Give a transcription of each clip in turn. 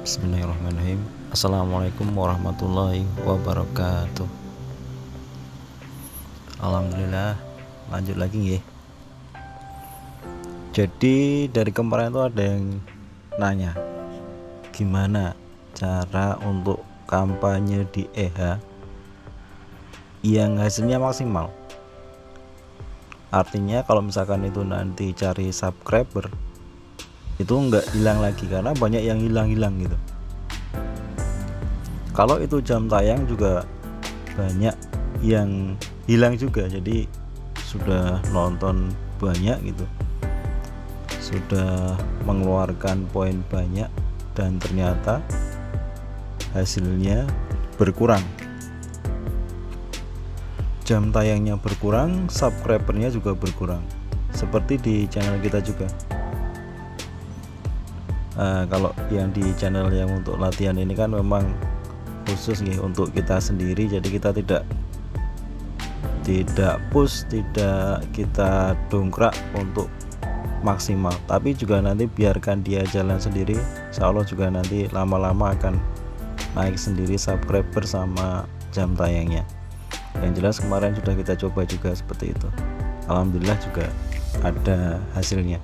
Bismillahirrahmanirrahim. Assalamualaikum warahmatullahi wabarakatuh. Alhamdulillah, lanjut lagi nggih. Jadi dari kemarin tuh ada yang nanya gimana cara untuk kampanye di EH yang hasilnya maksimal. Artinya kalau misalkan itu nanti cari subscriber itu nggak hilang lagi, karena banyak yang hilang gitu. Kalau itu jam tayang juga banyak yang hilang juga, jadi sudah nonton banyak gitu, sudah mengeluarkan poin banyak dan ternyata hasilnya berkurang. Jam tayangnya berkurang, subscribernya juga berkurang, seperti di channel kita juga. Kalau yang di channel yang untuk latihan ini kan memang khusus nih untuk kita sendiri, jadi kita tidak push, tidak kita dongkrak untuk maksimal, tapi juga nanti biarkan dia jalan sendiri. Insya Allah juga nanti lama-lama akan naik sendiri subscriber sama jam tayangnya. Yang jelas kemarin sudah kita coba juga seperti itu, alhamdulillah juga ada hasilnya.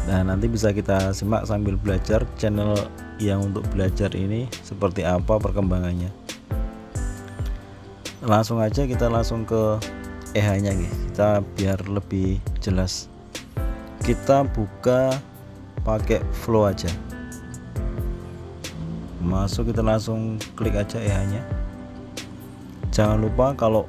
Nah, nanti bisa kita simak sambil belajar channel yang untuk belajar ini seperti apa perkembangannya. Langsung aja kita langsung ke EH nya nih, kita biar lebih jelas. Kita buka pakai flow aja, masuk, kita langsung klik aja EH nya. Jangan lupa kalau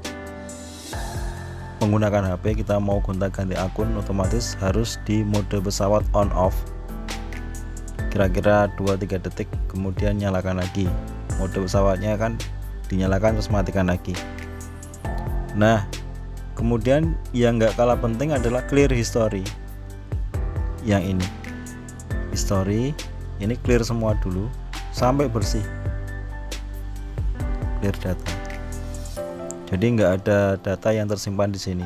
menggunakan HP kita mau gonta-ganti akun, otomatis harus di mode pesawat on off kira-kira 2-3 detik, kemudian nyalakan lagi mode pesawatnya, kan dinyalakan terus matikan lagi. Nah, kemudian yang nggak kalah penting adalah clear history. Yang ini history, ini clear semua dulu sampai bersih, clear data. Jadi nggak ada data yang tersimpan di sini.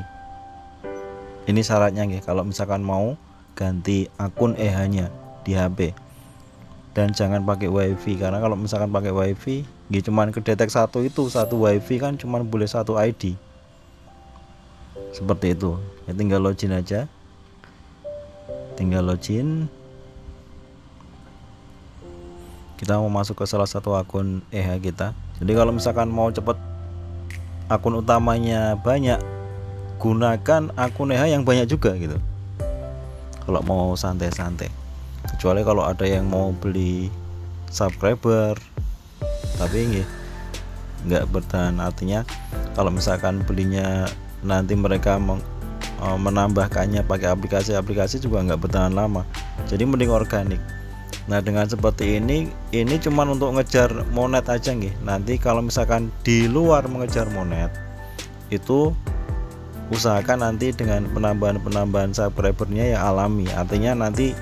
Ini syaratnya nih, kalau misalkan mau ganti akun EH-nya di HP. Dan jangan pakai WiFi, karena kalau misalkan pakai WiFi, nggih cuman kedetek satu WiFi kan cuman boleh satu ID. Seperti itu. Ya tinggal login aja. Tinggal login. Kita mau masuk ke salah satu akun EH kita. Jadi kalau misalkan mau cepet akun utamanya banyak, gunakan akun EH yang banyak juga gitu, kalau mau santai-santai. Kecuali kalau ada yang mau beli subscriber tapi nggak bertahan, artinya kalau misalkan belinya nanti mereka menambahkannya pakai aplikasi juga nggak bertahan lama, jadi mending organik. Nah, dengan seperti ini cuman untuk ngejar monet aja nih. Nanti kalau misalkan di luar mengejar monet, itu usahakan nanti dengan penambahan subscribernya yang alami. Artinya nanti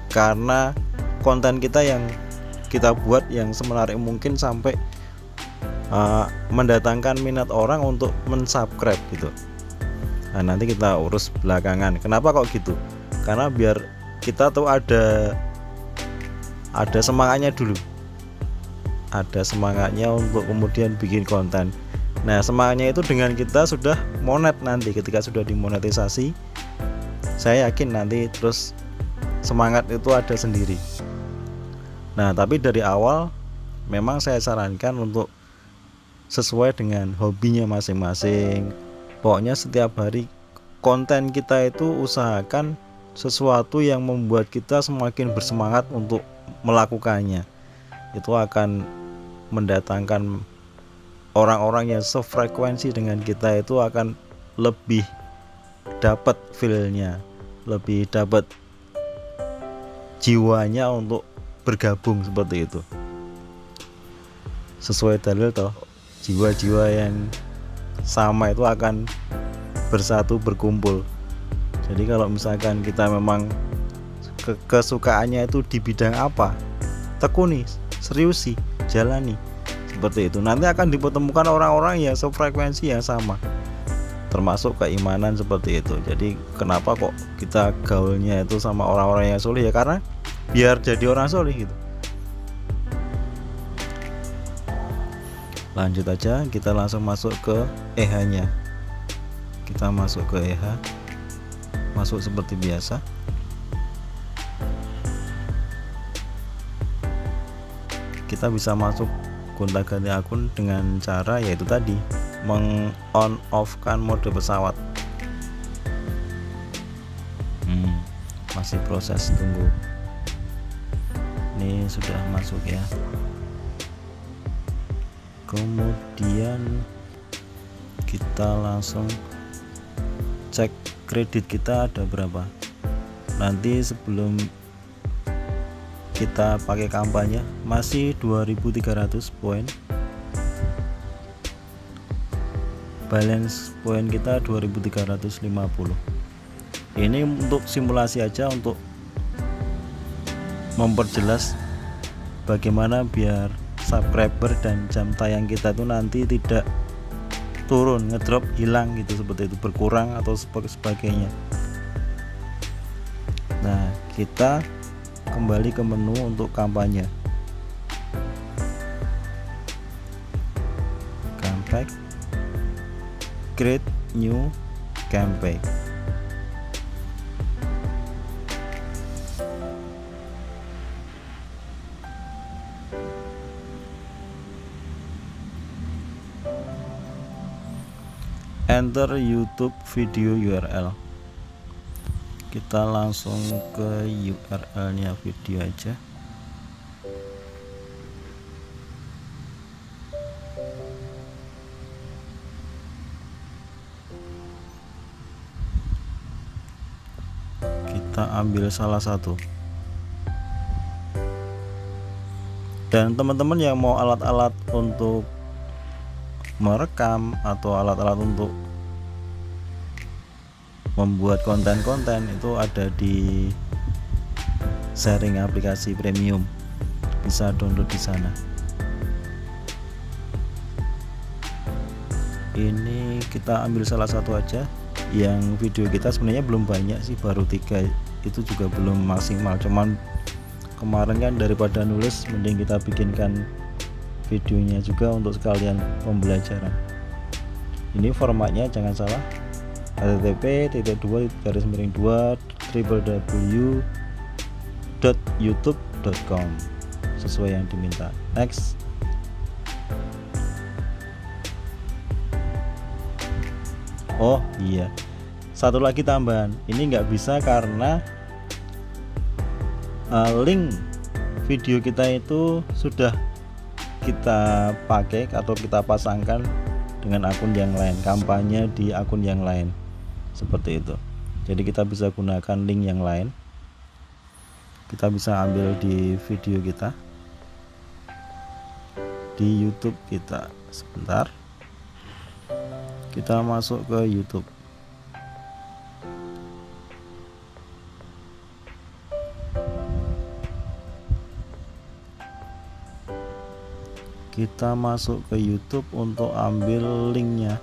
karena konten kita yang kita buat yang semenarik mungkin sampai mendatangkan minat orang untuk mensubscribe gitu. Nah, nanti kita urus belakangan. Kenapa kok gitu? Karena biar kita tuh ada semangatnya dulu, ada semangatnya untuk kemudian bikin konten. Nah, semangatnya itu dengan kita sudah monet, nanti ketika sudah dimonetisasi, saya yakin nanti terus semangat itu ada sendiri. Nah, tapi dari awal memang saya sarankan untuk sesuai dengan hobinya masing-masing. Pokoknya setiap hari konten kita itu usahakan sesuatu yang membuat kita semakin bersemangat untuk melakukannya. Itu akan mendatangkan orang-orang yang sefrekuensi dengan kita, itu akan lebih dapat feel-nya, lebih dapat jiwanya untuk bergabung, seperti itu. Sesuai dalil toh, jiwa-jiwa yang sama itu akan bersatu, berkumpul. Jadi kalau misalkan kita memang kesukaannya itu di bidang apa, tekuni, seriusi, jalani, seperti itu. Nanti akan dipertemukan orang-orang yang sefrekuensi yang sama, termasuk keimanan seperti itu. Jadi kenapa kok kita gaulnya itu sama orang-orang yang soleh, ya karena biar jadi orang soleh gitu. Lanjut aja, kita langsung masuk ke EH nya. Kita masuk ke EH, masuk seperti biasa. Kita bisa masuk gonta-ganti akun dengan cara yaitu tadi meng-on off kan mode pesawat. Masih proses, tunggu. Ini sudah masuk ya. Kemudian kita langsung cek kredit kita ada berapa. Nanti sebelum kita pakai kampanye masih 2300 poin, balance poin kita 2350. Ini untuk simulasi aja, untuk memperjelas bagaimana biar subscriber dan jam tayang kita tuh nanti tidak turun, ngedrop, hilang gitu, seperti itu, berkurang atau sebagainya. Nah, kita kembali ke menu untuk kampanye, campaign, create new campaign. Enter YouTube video URL. Kita langsung ke URL nya video aja. Kita ambil salah satu. Dan teman-teman yang mau alat-alat untuk merekam atau alat-alat untuk membuat konten-konten itu ada di sharing aplikasi premium, bisa download di sana. Ini kita ambil salah satu aja. Yang video kita sebenarnya belum banyak sih, baru 3, itu juga belum maksimal. Cuman kemarin kan daripada nulis, mending kita bikinkan videonya juga untuk sekalian pembelajaran. Ini formatnya jangan salah, http://www.youtube.com sesuai yang diminta. Next. Oh iya, satu lagi tambahan, ini nggak bisa karena link video kita itu sudah kita pakai atau kita pasangkan dengan akun yang lain, kampanye di akun yang lain, seperti itu. Jadi kita bisa gunakan link yang lain, kita bisa ambil di video kita, di YouTube kita. Sebentar, kita masuk ke YouTube. Kita masuk ke YouTube untuk ambil linknya.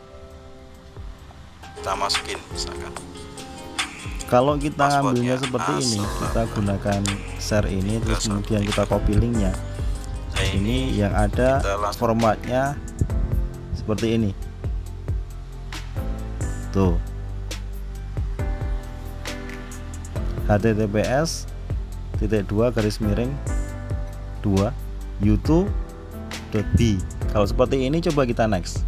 Kita masukin misalkan. Kalau kita ambilnya seperti ini, kita gunakan share ini, terus kemudian kita copy linknya. Ini yang ada formatnya seperti ini. Tuh. https://2 youtube.b. Kalau seperti ini coba kita next.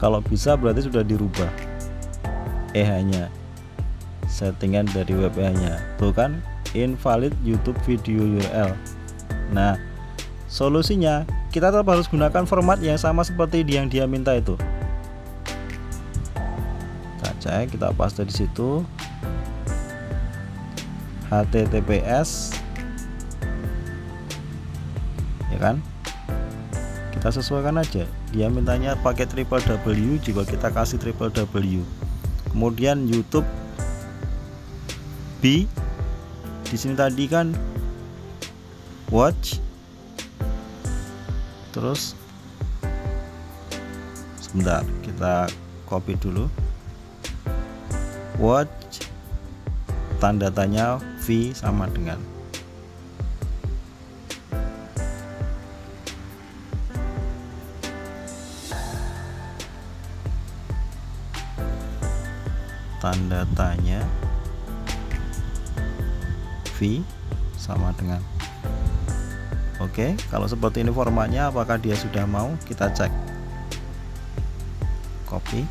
Kalau bisa berarti sudah dirubah EH-nya, settingan dari WPH-nya. Tuh kan, invalid YouTube video URL. Nah, solusinya kita tetap harus gunakan format yang sama seperti yang dia minta itu. Kita cek, kita paste di situ. https, ya kan? Kita sesuaikan aja. Dia mintanya pakai www, juga kita kasih www. Kemudian YouTube B, di sini tadi kan watch, terus sebentar kita copy dulu, watch tanda tanya V sama dengan tanda tanya V sama dengan. Oke, kalau seperti ini formatnya, apakah dia sudah mau? Kita cek. Copy.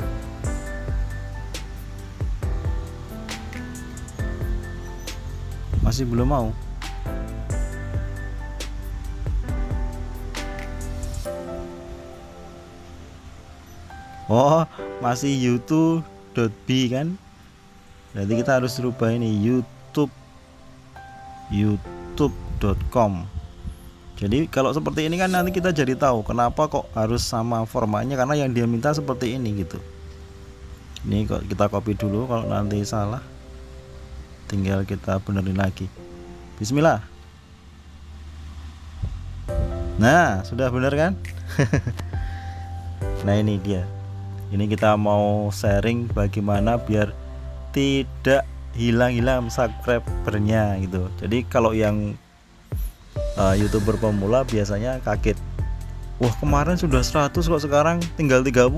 Masih belum mau. Oh, masih youtube.b kan? Berarti kita harus rubah ini youtube.com. Jadi kalau seperti ini kan nanti kita jadi tahu kenapa kok harus sama formatnya, karena yang dia minta seperti ini gitu. Ini kok kita copy dulu, kalau nanti salah tinggal kita benerin lagi. Bismillah. Nah, sudah bener kan? Nah, ini dia. Ini kita mau sharing bagaimana biar tidak hilang-hilang subscribernya gitu. Jadi kalau yang YouTuber pemula biasanya kaget, wah kemarin sudah 100 kok sekarang tinggal 30.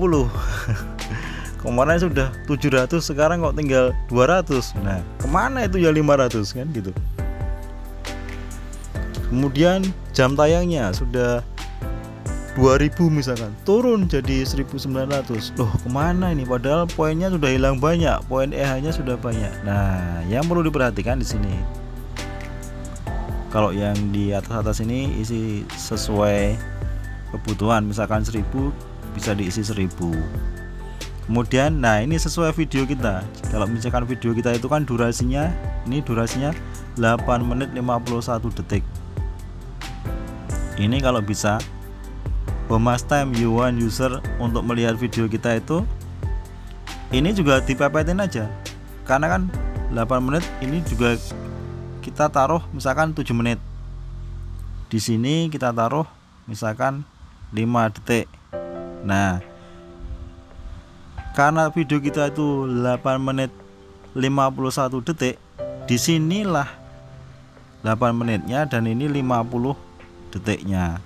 Kemarin sudah 700 sekarang kok tinggal 200. Nah, kemana itu ya 500 kan gitu. Kemudian jam tayangnya sudah 2000 misalkan, turun jadi 1900. Loh, kemana ini? Padahal poinnya sudah hilang banyak, poin EH-nya sudah banyak. Nah, yang perlu diperhatikan di sini, kalau yang di atas ini isi sesuai kebutuhan, misalkan 1000 bisa diisi 1000. Kemudian, nah ini sesuai video kita. Kalau misalkan video kita itu kan durasinya, ini durasinya 8 menit 51 detik. Ini kalau bisa how much time you want user untuk melihat video kita itu, ini juga dipepetin aja, karena kan 8 menit ini juga kita taruh misalkan 7 menit. Di sini kita taruh misalkan 5 detik. Nah, karena video kita itu 8 menit 51 detik, disinilah 8 menitnya dan ini 50 detiknya.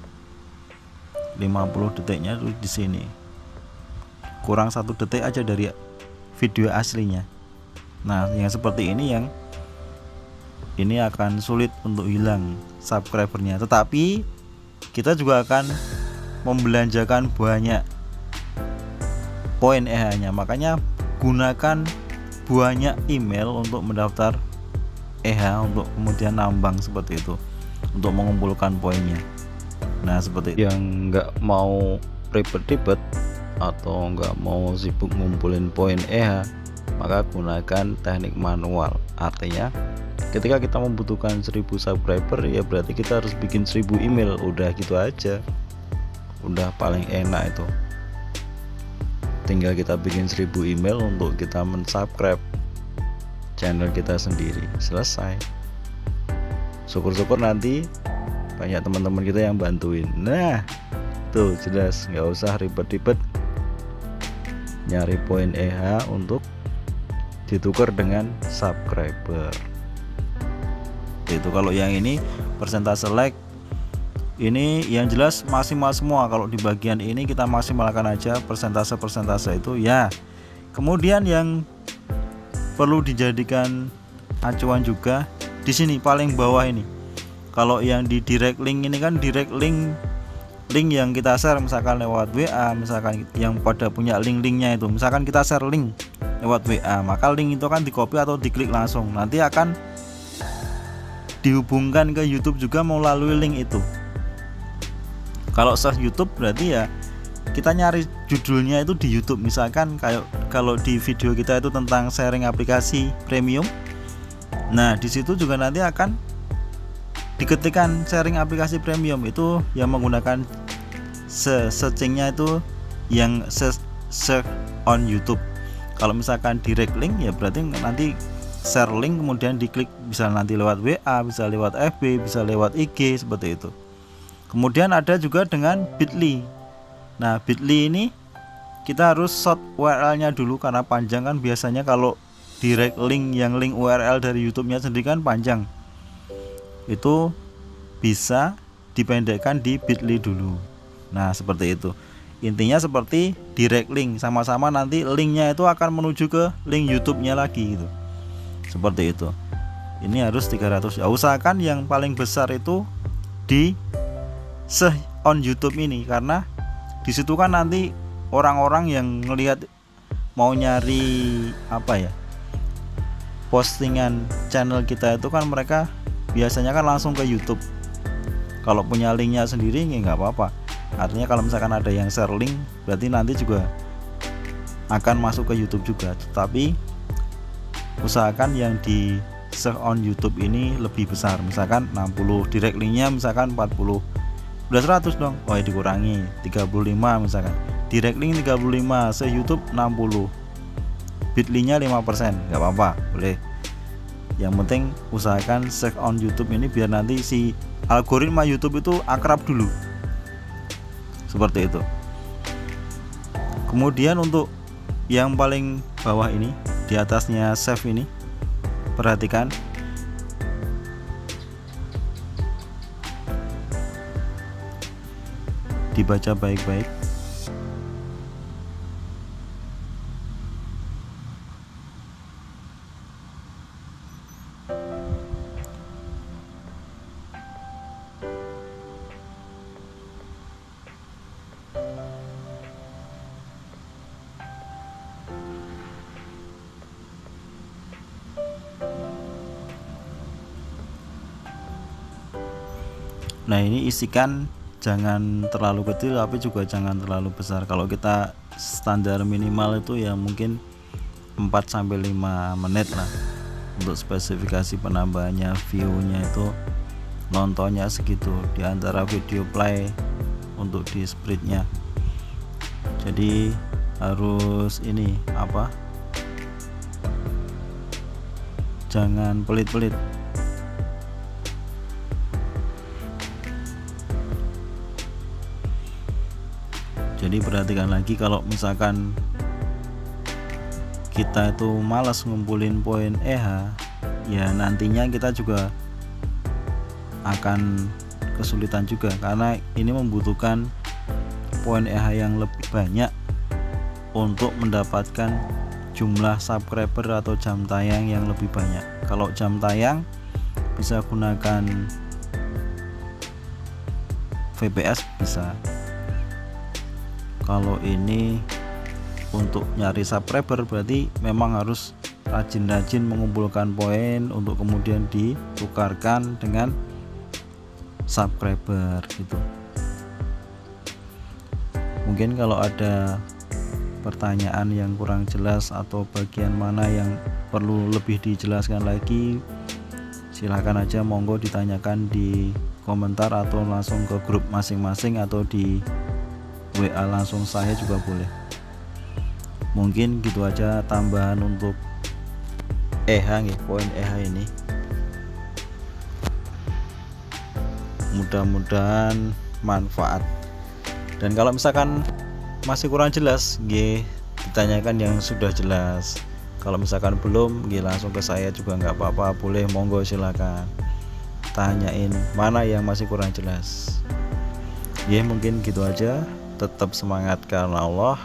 50 detiknya itu di sini. Kurang 1 detik aja dari video aslinya. Nah, yang seperti ini yang ini akan sulit untuk hilang subscribernya, tetapi kita juga akan membelanjakan banyak poin EH-nya. Makanya gunakan banyak email untuk mendaftar EH untuk kemudian nambang seperti itu, untuk mengumpulkan poinnya. Nah, seperti itu. Yang nggak mau ribet-ribet atau nggak mau sibuk ngumpulin poin EH, maka gunakan teknik manual. Artinya ketika kita membutuhkan 1000 subscriber, ya berarti kita harus bikin 1000 email. Udah gitu aja, udah paling enak itu. Tinggal kita bikin 1000 email untuk kita mensubscribe channel kita sendiri, selesai. Syukur-syukur nanti banyak teman-teman kita yang bantuin. Nah, tuh jelas, nggak usah ribet-ribet nyari poin EH untuk ditukar dengan subscriber. Itu kalau yang ini persentase like, ini yang jelas maksimal semua. Kalau di bagian ini kita maksimalkan aja persentase itu ya. Kemudian yang perlu dijadikan acuan juga di sini paling bawah ini. Kalau yang di direct link ini kan direct link yang kita share misalkan lewat WA, misalkan yang pada punya link-linknya itu, misalkan kita share link lewat WA, maka link itu kan di copy atau diklik langsung, nanti akan dihubungkan ke YouTube juga melalui link itu. Kalau search YouTube berarti ya kita nyari judulnya itu di YouTube. Misalkan kayak kalau di video kita itu tentang sharing aplikasi premium, nah di situ juga nanti akan diketikkan sharing aplikasi premium itu yang menggunakan searchingnya itu yang search on YouTube. Kalau misalkan direct link ya berarti nanti share link kemudian diklik, bisa nanti lewat WA, bisa lewat FB, bisa lewat IG, seperti itu. Kemudian ada juga dengan Bitly. Nah, Bitly ini kita harus short URL-nya dulu karena panjang kan. Biasanya kalau direct link, yang link URL dari YouTube-nya sendiri kan panjang, itu bisa dipendekkan di bit.ly dulu. Nah seperti itu, intinya seperti direct link, sama-sama nanti linknya itu akan menuju ke link YouTube-nya lagi gitu. Seperti itu. Ini harus 300 ya. Usahakan yang paling besar itu di on YouTube ini, karena disitu kan nanti orang-orang yang ngelihat mau nyari apa ya, postingan channel kita itu kan mereka biasanya kan langsung ke YouTube. Kalau punya linknya sendiri ya nggak apa-apa. Artinya kalau misalkan ada yang share link, berarti nanti juga akan masuk ke YouTube juga. Tetapi usahakan yang di share on YouTube ini lebih besar, misalkan 60, direct linknya misalkan 40, udah 100 dong. Oh ya dikurangi 35, misalkan direct link 35, se YouTube 60, bit.ly nya 5%, nggak apa-apa, boleh. Yang penting usahakan share on YouTube ini biar nanti si algoritma YouTube itu akrab dulu, seperti itu. Kemudian untuk yang paling bawah ini, di atasnya save ini, perhatikan dibaca baik-baik. Nah ini isikan jangan terlalu kecil tapi juga jangan terlalu besar. Kalau kita standar minimal itu ya mungkin 4-5 menit lah untuk spesifikasi penambahannya, view-nya itu nontonnya segitu di antara video play untuk di spreadnya. Jadi harus ini apa, jangan pelit-pelit. Jadi perhatikan lagi, kalau misalkan kita itu malas ngumpulin poin EH, ya nantinya kita juga akan kesulitan juga, karena ini membutuhkan poin EH yang lebih banyak untuk mendapatkan jumlah subscriber atau jam tayang yang lebih banyak. Kalau jam tayang bisa gunakan VPS bisa. Kalau ini untuk nyari subscriber berarti memang harus rajin-rajin mengumpulkan poin untuk kemudian ditukarkan dengan subscriber gitu. Mungkin kalau ada pertanyaan yang kurang jelas atau bagian mana yang perlu lebih dijelaskan lagi, silahkan aja, monggo ditanyakan di komentar atau langsung ke grup masing-masing atau di WA langsung saya juga boleh. Mungkin gitu aja tambahan untuk EH nih, poin EH ini. Mudah-mudahan manfaat. Dan kalau misalkan masih kurang jelas, ditanyakan yang sudah jelas. Kalau misalkan belum, langsung ke saya juga nggak apa-apa, boleh, monggo silakan tanyain mana yang masih kurang jelas. Mungkin gitu aja. Tetap semangat karena Allah.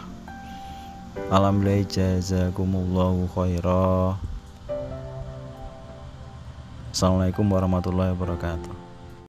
Alhamdulillah, jazakumullahu khairan. Assalamualaikum warahmatullahi wabarakatuh.